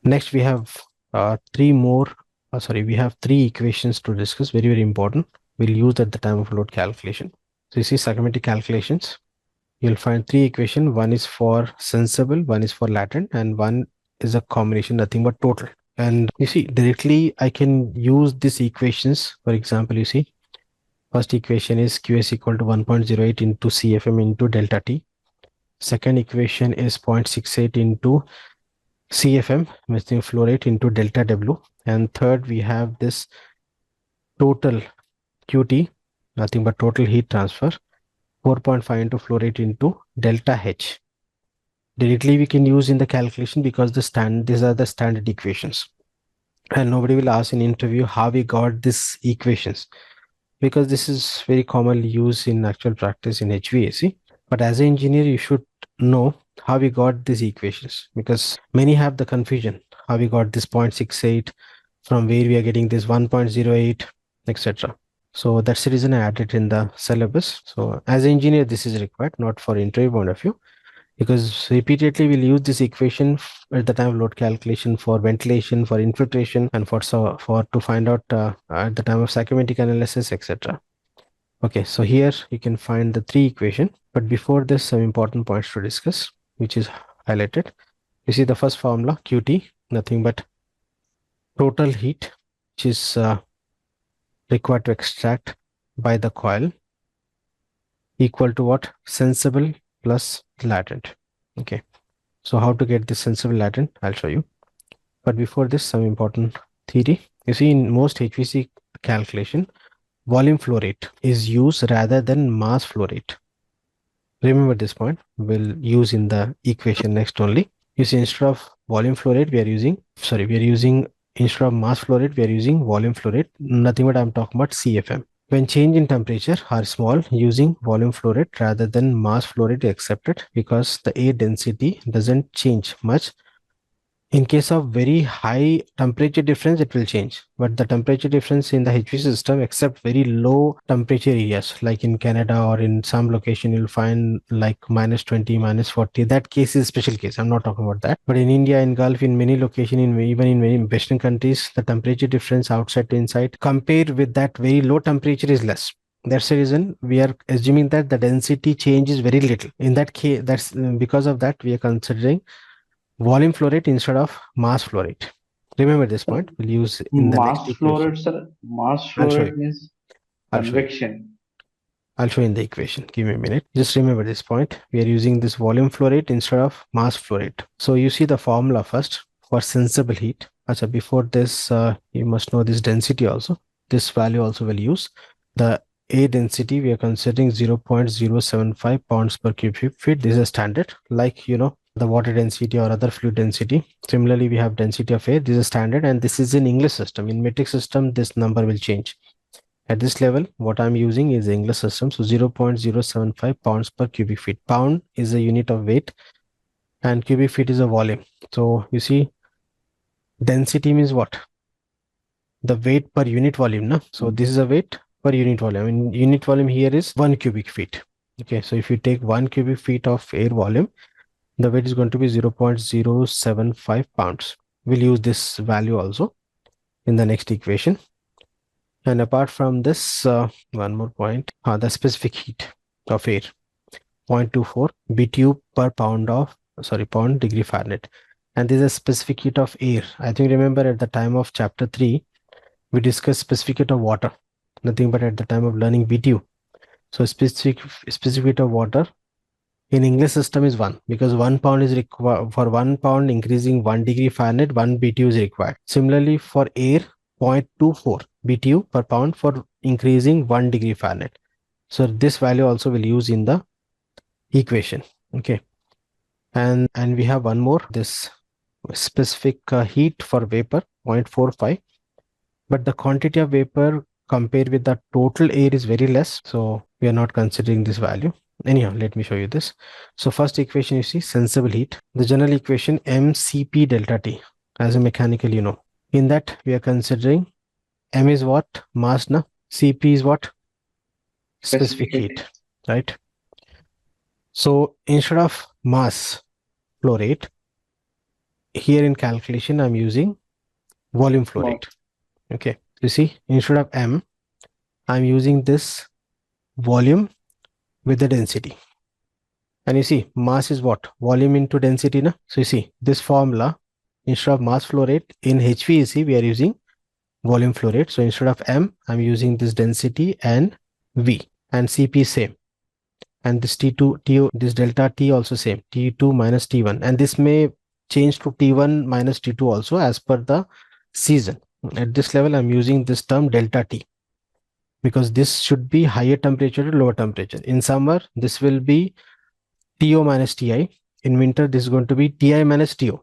Next, we have we have three equations to discuss, very, very important. We'll use at the time of load calculation. So you see psychrometric calculations, you'll find three equations. One is for sensible, one is for latent, and one is a combination, nothing but total. And you see, directly I can use these equations. For example, you see, first equation is QS equal to 1.08 into CFM into delta T. Second equation is 0.68 into CFM, methane flow rate, into delta W. And third, we have this total QT, nothing but total heat transfer, 4.5 into flow rate into delta H. Directly we can use in the calculation because these are the standard equations. And nobody will ask in interview how we got these equations, because this is very commonly used in actual practice in HVAC. But as an engineer, you should know how we got these equations, because many have the confusion how we got this 0.68, from where we are getting this 1.08, etc. So that's the reason I added in the syllabus. So as an engineer, this is required, not for interview point of view, because repeatedly we'll use this equation at the time of load calculation for ventilation, for infiltration, and for to find out at the time of psychrometric analysis, etc. Okay, so here you can find the three equation, but before this, some important points to discuss, which is highlighted. You see the first formula, QT, nothing but total heat, which is required to extract by the coil, equal to what? Sensible plus latent. Okay, so how to get this sensible latent, I'll show you. But before this, some important theory. You see, in most HVAC calculation, volume flow rate is used rather than mass flow rate. Remember this point, we'll use in the equation next only. You see, instead of volume flow rate, instead of mass flow rate, we are using volume flow rate. Nothing but I'm talking about CFM. When change in temperature are small, using volume flow rate rather than mass flow rate is accepted, because the air density doesn't change much. In case of very high temperature difference, it will change. But the temperature difference in the HVAC system, except very low temperature areas, like in Canada or in some location, you'll find like -20, -40. That case is special case. I'm not talking about that. But in India, in Gulf, in many locations, even in many Western countries, the temperature difference outside to inside, compared with that very low temperature, is less. That's the reason we are assuming that the density change is very little. In that case, that's because of that we are considering volume flow rate instead of mass flow rate. Remember this point. We'll use in the next Mass flow equation. rate, sir. Mass I'll flow show rate you. means I'll show you. convection. I'll show you in the equation. Give me a minute. Just remember this point. We are using this volume flow rate instead of mass flow rate. So you see the formula first for sensible heat. Achha, before this, you must know this density also. This value also will use. The A density, we are considering 0.075 pounds per cubic feet. This is a standard, like, the water density or other fluid density. Similarly, we have density of air. This is standard, and this is in English system. In metric system, this number will change. At this level, what I'm using is the English system. So 0.075 pounds per cubic feet. Pound is a unit of weight and cubic feet is a volume. So you see, density means what? The weight per unit volume. No? So this is a weight per unit volume. And unit volume here is 1 cubic feet. Okay, so if you take 1 cubic feet of air volume, the weight is going to be 0.075 pounds. We'll use this value also in the next equation. And apart from this, one more point, the specific heat of air, 0.24 BTU per pound degree Fahrenheit. And this is a specific heat of air. I think remember at the time of chapter 3, we discussed specific heat of water, nothing but at the time of learning BTU. So specific heat of water in English system is 1, because 1 pound is required. For 1 pound increasing 1 degree Fahrenheit, 1 BTU is required. Similarly, for air, 0.24 BTU per pound for increasing 1 degree Fahrenheit. So this value also will use in the equation. Okay. And we have one more, this specific heat for vapor, 0.45. But the quantity of vapor compared with the total air is very less. So we are not considering this value. Anyhow, let me show you this. So first equation, you see sensible heat. The general equation mCp delta T. As a mechanical, in that we are considering M is what? Mass, na? Cp is what? Specific heat, right? So instead of mass flow rate, here in calculation, I'm using volume flow rate. Okay, you see, instead of M, I'm using this volume with the density. And you see, mass is what? Volume into density. Na? So you see, this formula, instead of mass flow rate, in HVAC, we are using volume flow rate. So instead of M, I'm using this density and V. And CP same. And this T2, this delta T also same. T2 minus T1. And this may change to T1 minus T2 also as per the season. At this level, I'm using this term delta T, because this should be higher temperature to lower temperature. In summer, this will be TO minus TI. In winter, this is going to be TI minus TO.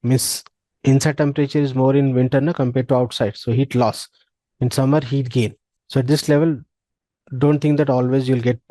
Means inside temperature is more in winter na, compared to outside. So heat loss. In summer, heat gain. So at this level, don't think that always you'll get,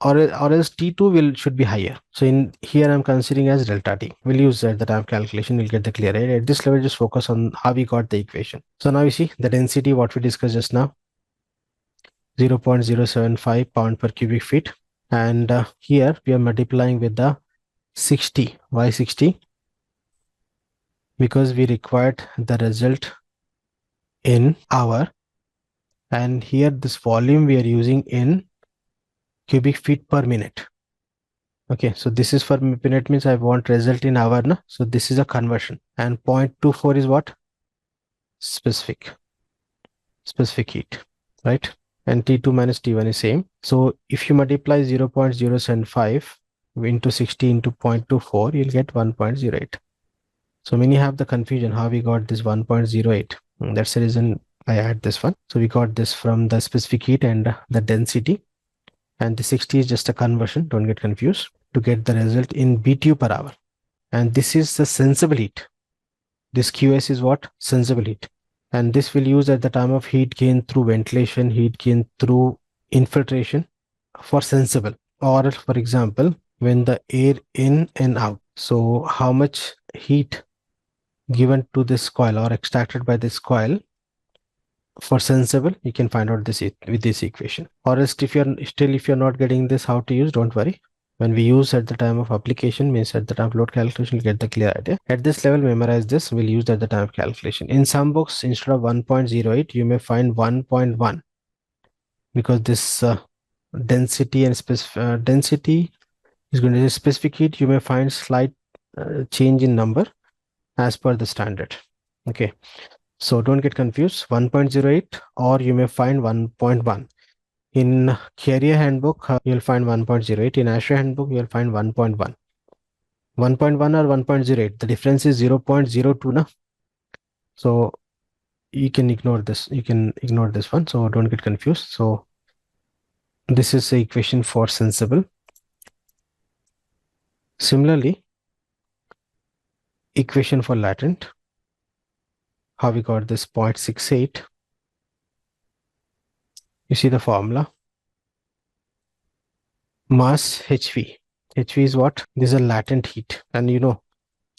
or else T2 should be higher. So in here, I'm considering as delta T. We'll use at the time of calculation. We'll get the clear idea. At this level, just focus on how we got the equation. So now you see the density, what we discussed just now, 0.075 pound per cubic feet. And here we are multiplying with the 60. Why 60? Because we required the result in hour. And here this volume we are using in cubic feet per minute. Okay, so this is for minute, means I want result in hour. Na? So this is a conversion. And 0.24 is what? Specific heat, right? And T2 minus T1 is same. So if you multiply 0.075 into 60 into 0.24, you'll get 1.08. So many have the confusion how we got this 1.08. That's the reason I add this one. So we got this from the specific heat and the density. And the 60 is just a conversion. Don't get confused. To get the result in BTU per hour. And this is the sensible heat. This QS is what? Sensible heat. And this will use at the time of heat gain through ventilation, heat gain through infiltration for sensible. Or for example, when the air in and out. So how much heat given to this coil or extracted by this coil for sensible, you can find out this with this equation. Or else if you're not getting this how to use, don't worry. When we use at the time of application, means at the time of load calculation, you'll get the clear idea. At this level, memorize this. We'll use at the time of calculation. In some books, instead of 1.08, you may find 1.1, because this density and density is going to be specific heat. You may find slight change in number as per the standard. Okay, so don't get confused. 1.08, or you may find 1.1. In carrier handbook, you'll find 1.08. In ASHRAE handbook, you'll find 1.1. 1.1 or 1.08. The difference is 0.02. Na? So you can ignore this. You can ignore this one. So don't get confused. So this is the equation for sensible. Similarly, equation for latent. How we got this 0.68. You see the formula. Mass HV. HV is what? This is a latent heat. And you know,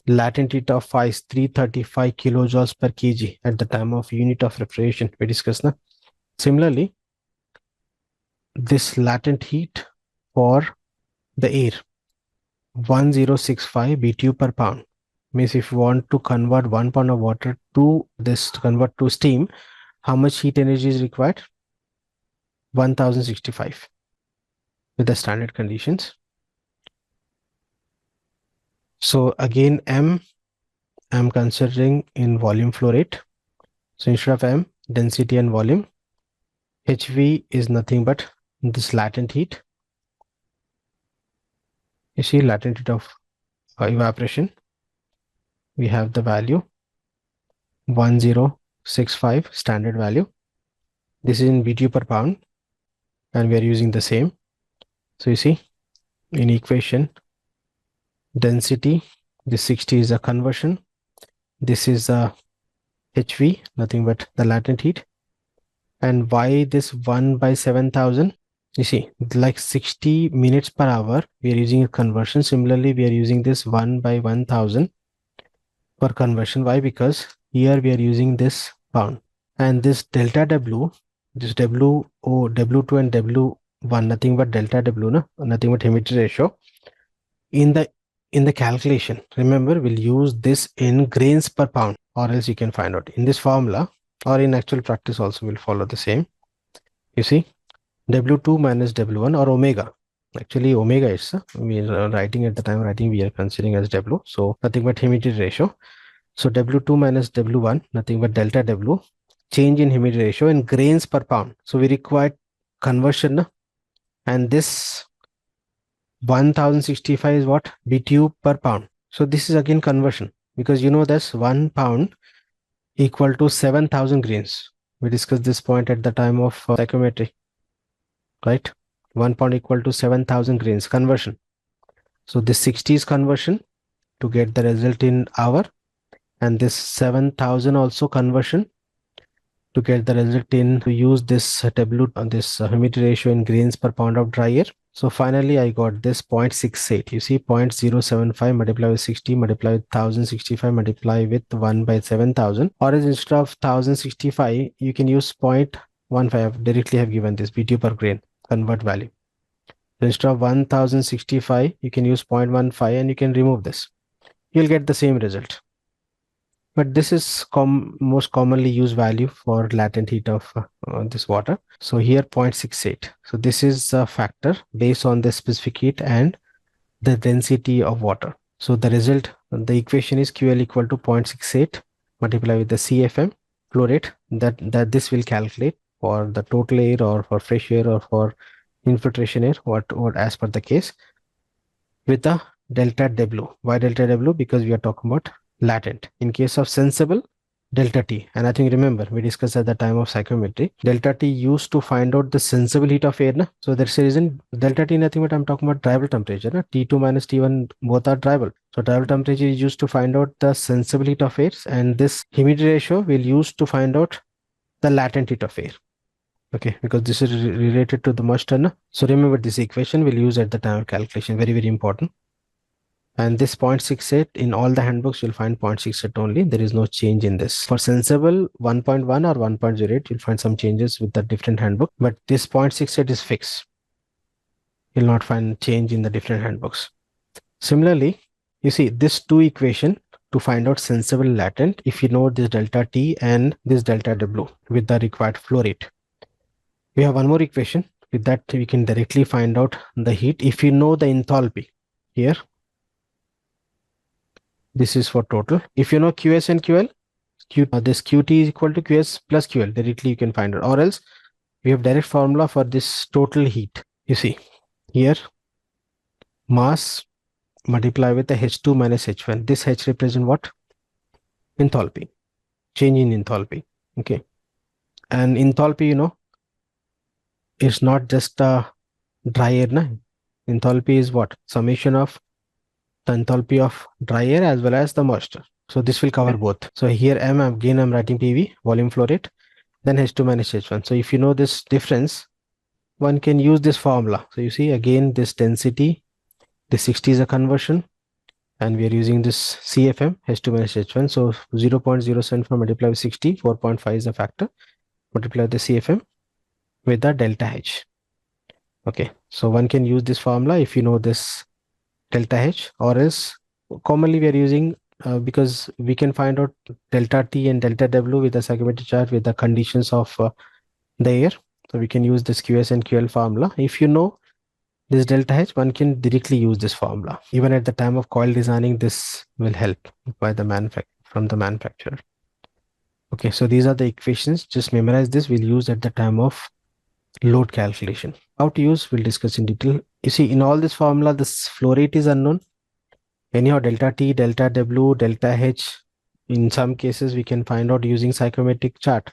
latent heat of phi is 335 kilojoules per kg at the time of unit of refrigeration. We discussed now. Similarly, this latent heat for the air, 1065 BTU per pound. Means if you want to convert 1 pound of water to this, to convert to steam, how much heat energy is required? 1065 with the standard conditions. So again, M, I'm considering in volume flow rate. So instead of M, density and volume, HV is nothing but this latent heat. You see latent heat of evaporation. We have the value 1065 standard value. This is in BTU per pound, and we are using the same. So you see in equation, density, this 60 is a conversion. This is a HV, nothing but the latent heat. And why this 1 by 7,000? You see, like 60 minutes per hour, we are using a conversion. Similarly, we are using this 1 by 1,000 for conversion. Why? Because here we are using this pound. And this delta W, this W2 and W1, nothing but delta W, no? Nothing but humidity ratio. In the in the calculation, remember, we'll use this in grains per pound, or else you can find out in this formula, or in actual practice also we'll follow the same. You see, W2 minus W1 or omega. Actually, omega is we are writing at the time writing we are considering as W. So nothing but humidity ratio. So W2 minus W1, nothing but delta W, change in humidity ratio in grains per pound. So we require conversion, and this 1065 is what? BTU per pound. So this is again conversion, because you know this 1 pound equal to 7,000 grains. We discussed this point at the time of psychometry, right? 1 pound equal to 7,000 grains conversion. So this 60 is conversion to get the result in hour, and this 7,000 also conversion to get the result in, to use this W on this humidity ratio in grains per pound of dry air. So finally I got this 0.68. You see, 0.075 multiplied with 60 multiplied with 1065 multiplied with 1 by 7,000, or instead of 1065 you can use 0.15. Directly have given this BTU per grain convert value. So instead of 1065 you can use 0.15 and you can remove this. You'll get the same result. But this is most commonly used value for latent heat of this water. So here 0.68. So this is a factor based on the specific heat and the density of water. So the result, the equation is QL equal to 0.68 multiplied with the CFM flow rate that this will calculate for the total air or for fresh air or for infiltration air, what as per the case, with the delta W. Why delta W? Because we are talking about latent. In case of sensible, delta T. And I think, remember, we discussed at the time of psychometry, delta T used to find out the sensible heat of air. So there's a reason delta T nothing but I'm talking about drivable temperature. T2 minus T1 both are drivable. So drivable temperature is used to find out the sensible heat of air, and this humidity ratio will use to find out the latent heat of air. Okay, because this is related to the moisture. So remember, this equation we'll use at the time of calculation. Very, very important. And this 0.68 in all the handbooks you'll find 0.68 only. There is no change in this. For sensible 1.1 or 1.08 you'll find some changes with the different handbook, but this 0.68 is fixed. You'll not find change in the different handbooks. Similarly, you see this two equation to find out sensible latent, if you know this delta T and this delta W with the required flow rate. We have one more equation. With that we can directly find out the heat if you know the enthalpy. Here this is for total. If you know QS and QL, this QT is equal to QS plus QL. Directly you can find it. Or else we have direct formula for this total heat. You see here, mass multiply with the H2 minus H1. This H represent what? Enthalpy. Change in enthalpy. Okay. And enthalpy, you know, is not just a dry air. Enthalpy is what? Summation of the enthalpy of dry air as well as the moisture. So this will cover both. So here M, again I'm writing PV, volume flow rate, then H2 minus H1. So if you know this difference, one can use this formula. So you see again this density, this 60 is a conversion, and we are using this CFM, H2 minus H1. So 0.075 multiplied with 60, 4.5 is a factor, multiply the CFM with the delta H. Okay, so one can use this formula if you know this delta H, or else commonly we are using because we can find out delta T and delta W with the psychometric chart with the conditions of the air. So we can use this QS and QL formula. If you know this delta H, one can directly use this formula. Even at the time of coil designing, this will help by the from the manufacturer. Okay, so these are the equations. Just memorize this. We'll use at the time of load calculation. How to use, we'll discuss in detail. You see, in all this formula, this flow rate is unknown. Anyhow, delta T, delta W, delta H, in some cases we can find out using psychometric chart.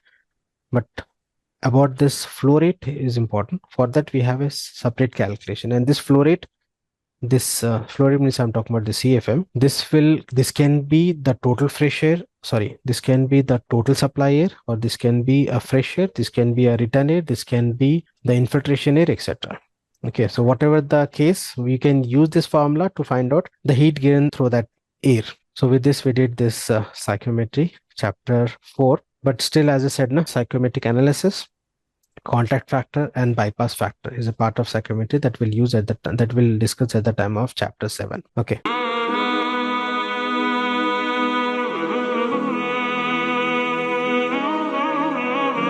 But about this flow rate is important. For that, we have a separate calculation. And this flow rate, this flow rate means I'm talking about the CFM. This can be the total fresh air. Sorry, this can be the total supply air, or this can be a fresh air. This can be a return air. This can be the infiltration air, etc. Okay, so whatever the case, we can use this formula to find out the heat given through that air. So with this, we did this psychometry chapter 4. But still, as I said, psychometric analysis, contact factor and bypass factor is a part of psychometry that we'll use at that we'll discuss at the time of chapter 7. Okay.